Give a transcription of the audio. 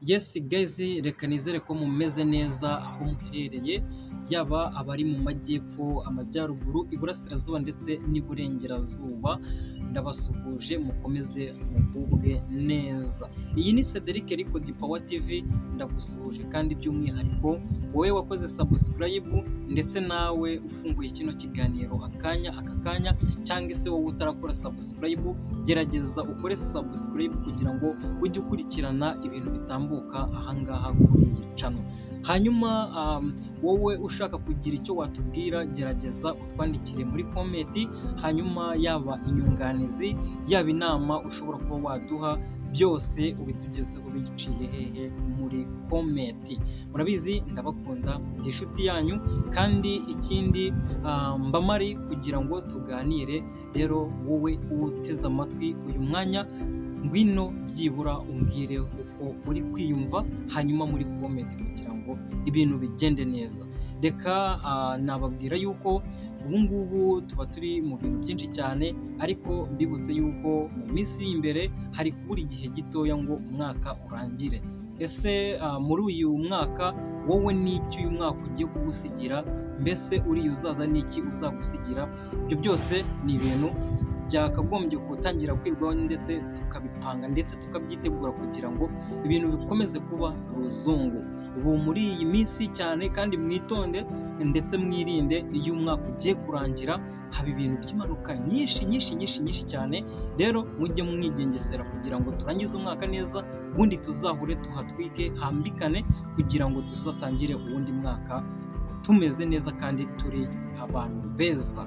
Yes guys, reka nizere ko mumeze neza aho muherereye, yaba abari mu majyepfo, amajyaruguru, iburasirazuba ndetse n'iburengerazuba. Ndabasuhuje, mukomeze mugubwe neza. Iyi ni Cedric Record Power TV, ndagusuhuje kandi by'umwihariko wowe wakoze subscribe ndetse nawe ufunguye kino kiganiro aka kanya, cyangwa se wowe utarakora subscribe, gerageza ukore subscribe kugira ngo ujye ukurikirana ibintu bitambuka ahangaha kuri iyi channel. Hanyuma wowe ushaka kugira icyo watubwira, gerageza utwandikire muri comment, hanyuma yaba inyunganizi, yaba inama ushobora kuba waduha, byose ubitugezeho biciye hehe muri comment. Murabizi ndabakunda, ndi inshuti yanyu, kandi ikindi mbamari kugira ngo tuganire. Rero wowe uteze amatwi uyu mwanya, ngwino byibura umbwire uko uri kwiyumva, hanyuma muri comment kugira ngo ibintu bigende neza. Reka nababwira yuko ubu ngubu tuba turi mu bintu byinshi cyane, ariko mbibutse yuko mu minsi y'imbere hari kubura igihe gitoya ngo umwaka urangire. Ese muri uyu mwaka wowe n'iki uyu mwaka ugiye kugusigira? Mbese uriya uzaza n'iki uzagusigira? Ibyo byose ni ibintu byakagombye gutangira kwirwaho ndetse tukabipanga ndetse tukabyitegura kugira ngo ibintu bikomeze kuba ruzungu. Ubu muri iyi minsi cyane, kandi mwitonde ndetse mwirinde, iyo umwaka ugiye kurangira haba ibintu by'impanuka nyinshi cyane. Rero mujye mwigengesera kugira ngo turangize umwaka neza, ubundi tuzahure tuhatwike hambikane, kugira ngo tuzatangire uwundi mwaka tumeze neza kandi turi abantu beza.